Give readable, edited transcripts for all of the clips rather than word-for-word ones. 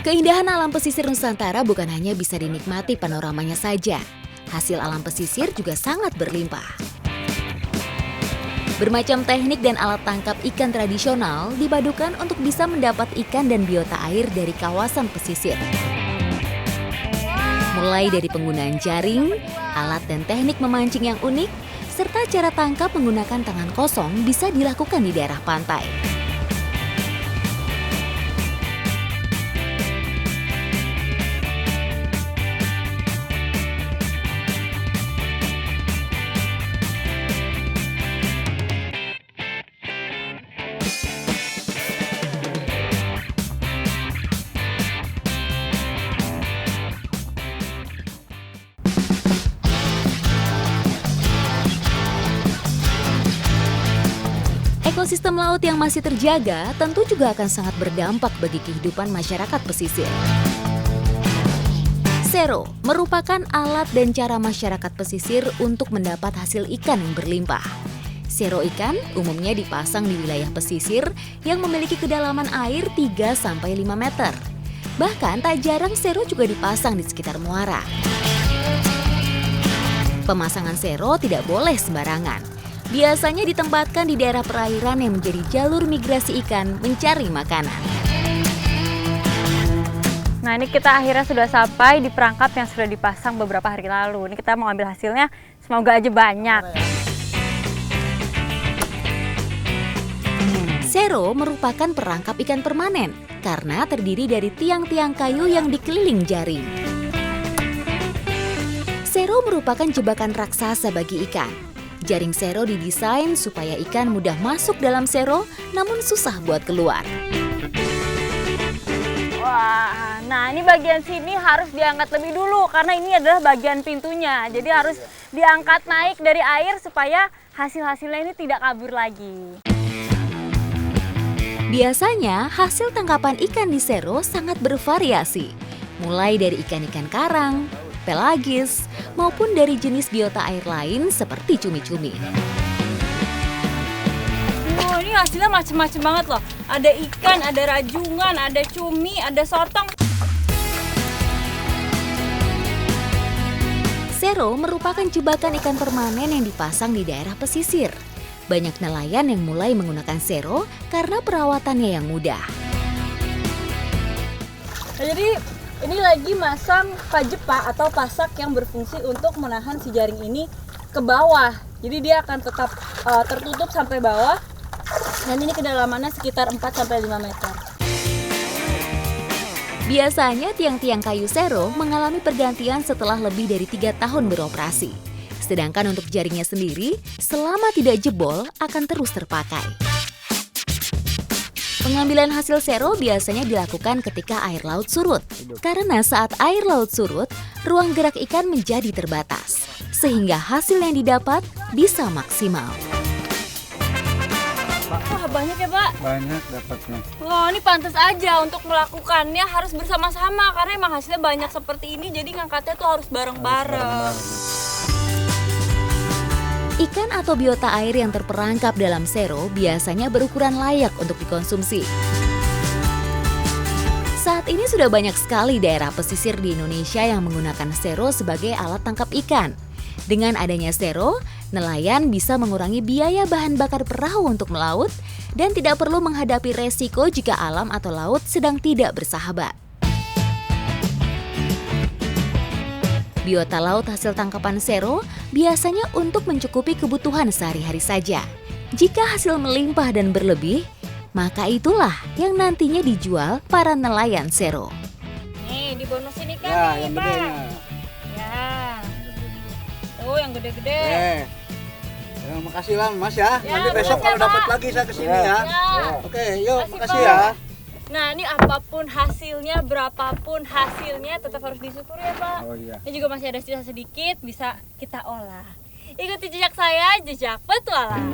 Keindahan alam pesisir Nusantara bukan hanya bisa dinikmati panoramanya saja. Hasil alam pesisir juga sangat berlimpah. Bermacam teknik dan alat tangkap ikan tradisional dipadukan untuk bisa mendapat ikan dan biota air dari kawasan pesisir. Mulai dari penggunaan jaring, alat dan teknik memancing yang unik, serta cara tangkap menggunakan tangan kosong bisa dilakukan di daerah pantai. Ekosistem laut yang masih terjaga tentu juga akan sangat berdampak bagi kehidupan masyarakat pesisir. Sero merupakan alat dan cara masyarakat pesisir untuk mendapat hasil ikan yang berlimpah. Sero ikan umumnya dipasang di wilayah pesisir yang memiliki kedalaman air 3-5 meter. Bahkan tak jarang sero juga dipasang di sekitar muara. Pemasangan sero tidak boleh sembarangan. Biasanya ditempatkan di daerah perairan yang menjadi jalur migrasi ikan mencari makanan. Nah, ini kita akhirnya sudah sampai di perangkap yang sudah dipasang beberapa hari lalu. Ini kita mau ambil hasilnya, semoga aja banyak. Sero merupakan perangkap ikan permanen karena terdiri dari tiang-tiang kayu yang dikeliling jaring. Sero merupakan jebakan raksasa bagi ikan. Jaring sero didesain supaya ikan mudah masuk dalam sero, namun susah buat keluar. Wah, nah ini bagian sini harus diangkat lebih dulu karena ini adalah bagian pintunya. Jadi harus diangkat naik dari air supaya hasil-hasilnya ini tidak kabur lagi. Biasanya hasil tangkapan ikan di sero sangat bervariasi, mulai dari ikan-ikan karang, pelagis, maupun dari jenis biota air lain seperti cumi-cumi. Oh, ini hasilnya macam-macam banget loh. Ada ikan, ada rajungan, ada cumi, ada sotong. Sero merupakan jebakan ikan permanen yang dipasang di daerah pesisir. Banyak nelayan yang mulai menggunakan sero karena perawatannya yang mudah. Nah, jadi ini lagi masang pajepa atau pasak yang berfungsi untuk menahan si jaring ini ke bawah. Jadi dia akan tetap tertutup sampai bawah. Dan ini kedalamannya sekitar 4-5 meter. Biasanya tiang-tiang kayu sero mengalami pergantian setelah lebih dari 3 tahun beroperasi. Sedangkan untuk jaringnya sendiri, selama tidak jebol akan terus terpakai. Pengambilan hasil sero biasanya dilakukan ketika air laut surut. Karena saat air laut surut, ruang gerak ikan menjadi terbatas. Sehingga hasil yang didapat bisa maksimal. Wah, banyak ya, Pak? Banyak dapatnya. Wah, ini pantas aja untuk melakukannya harus bersama-sama. Karena emang hasilnya banyak seperti ini, jadi ngangkatnya tuh harus bareng-bareng. Ikan atau biota air yang terperangkap dalam sero biasanya berukuran layak untuk dikonsumsi. Saat ini sudah banyak sekali daerah pesisir di Indonesia yang menggunakan sero sebagai alat tangkap ikan. Dengan adanya sero, nelayan bisa mengurangi biaya bahan bakar perahu untuk melaut dan tidak perlu menghadapi resiko jika alam atau laut sedang tidak bersahabat. Biota laut hasil tangkapan sero biasanya untuk mencukupi kebutuhan sehari-hari saja. Jika hasil melimpah dan berlebih, maka itulah yang nantinya dijual para nelayan sero. Nih, dibonusin ikan Ya, nih, yang Pak. gedenya. Ya. Tuh, yang gede-gede. Ya, makasih lah Mas ya. Ya, Nanti besok makasih, kalau dapat Pak. lagi saya kesini ya. Ya. Oke, yuk Makasih, makasih Pak. ya. Nah, ini apapun hasilnya, berapapun hasilnya, tetap harus disyukur ya, Pak. Oh iya. Ini juga masih ada sisa sedikit, bisa kita olah. Ikuti jejak saya, jejak petualang.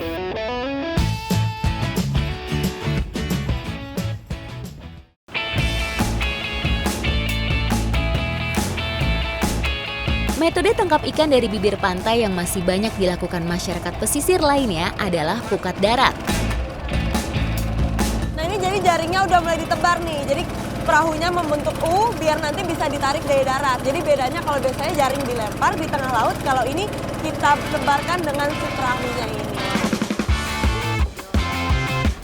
Metode tangkap ikan dari bibir pantai yang masih banyak dilakukan masyarakat pesisir lainnya adalah pukat darat. Nah, ini jadi jaringnya udah mulai ditebar nih. Jadi perahunya membentuk U biar nanti bisa ditarik dari darat. Jadi bedanya kalau biasanya jaring dilempar di tengah laut, kalau ini kita tebarkan dengan si perahunya ini.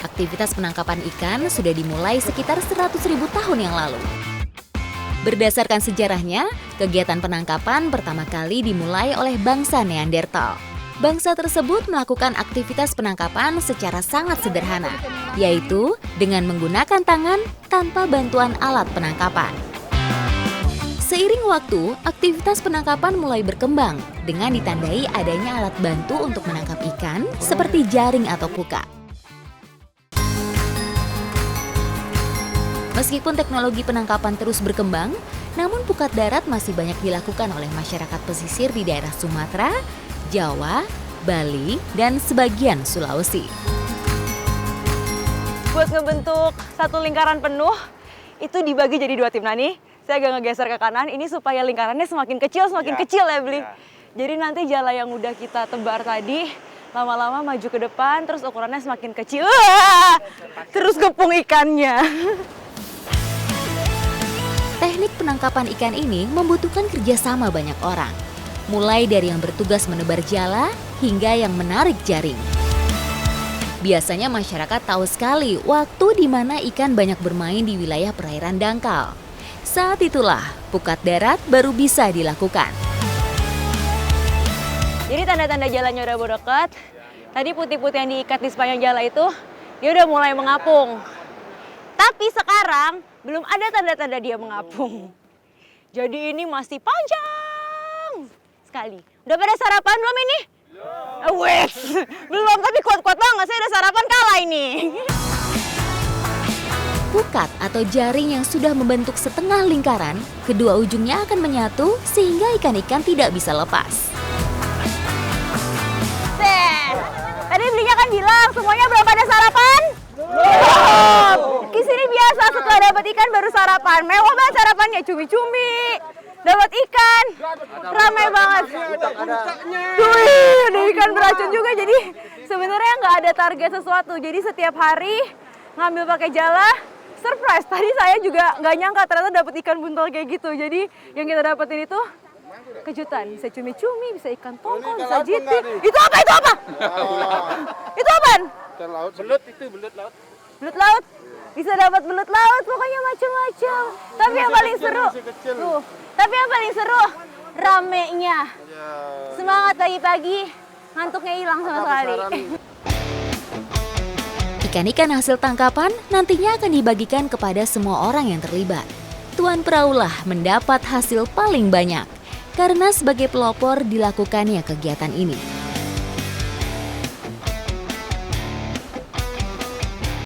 Aktivitas penangkapan ikan sudah dimulai sekitar 100.000 tahun yang lalu. Berdasarkan sejarahnya, kegiatan penangkapan pertama kali dimulai oleh bangsa Neanderthal. Bangsa tersebut melakukan aktivitas penangkapan secara sangat sederhana, yaitu dengan menggunakan tangan tanpa bantuan alat penangkapan. Seiring waktu, aktivitas penangkapan mulai berkembang dengan ditandai adanya alat bantu untuk menangkap ikan seperti jaring atau pukat. Meskipun teknologi penangkapan terus berkembang, namun pukat darat masih banyak dilakukan oleh masyarakat pesisir di daerah Sumatera, Jawa, Bali, dan sebagian Sulawesi. Buat ngebentuk satu lingkaran penuh, itu dibagi jadi 2 tim. Nah nih, saya agak ngegeser ke kanan, ini supaya lingkarannya semakin kecil ya Bli. Jadi nanti jala yang udah kita tebar tadi, lama-lama maju ke depan, terus ukurannya semakin kecil. Terus gepung ikannya. Teknik penangkapan ikan ini membutuhkan kerjasama banyak orang. Mulai dari yang bertugas menebar jala hingga yang menarik jaring. Biasanya masyarakat tahu sekali waktu di mana ikan banyak bermain di wilayah perairan dangkal. Saat itulah pukat darat baru bisa dilakukan. Jadi tanda-tanda jalannya udah mau dekat. Tadi putih-putih yang diikat di sepanjang jala itu, dia udah mulai mengapung. Tapi sekarang belum ada tanda-tanda dia mengapung. Jadi ini masih panjang sekali. Udah pada sarapan belum ini? Wes, belum, tapi kuat-kuat banget. Saya udah sarapan kalah ini. Pukat atau jaring yang sudah membentuk setengah lingkaran, kedua ujungnya akan menyatu sehingga ikan-ikan tidak bisa lepas. Tadi Belinya kan bilang semuanya belum pada sarapan? Belum. Di sini biasa setelah dapat ikan baru sarapan. Mewah banget sarapannya, cumi-cumi. Dapat ikan, ramai banget. Wih, ada ikan beracun juga. Jadi sebenarnya nggak ada target sesuatu. Jadi setiap hari ngambil pakai jala, surprise. Tadi saya juga nggak nyangka ternyata dapat ikan buntal kayak gitu. Jadi yang kita dapetin itu kejutan. Bisa cumi-cumi, bisa ikan tongkol, bisa jitik. Itu apa? Itu apa? Itu apaan? Belut itu, belut laut. Belut laut. Bisa dapat belut laut, pokoknya macam-macam. Tapi yang paling seru, tuh. Tapi yang paling seru, ramenya. Semangat pagi-pagi, ngantuknya hilang sama sekali. Ikan-ikan hasil tangkapan nantinya akan dibagikan kepada semua orang yang terlibat. Tuan peraulah mendapat hasil paling banyak karena sebagai pelopor dilakukannya kegiatan ini.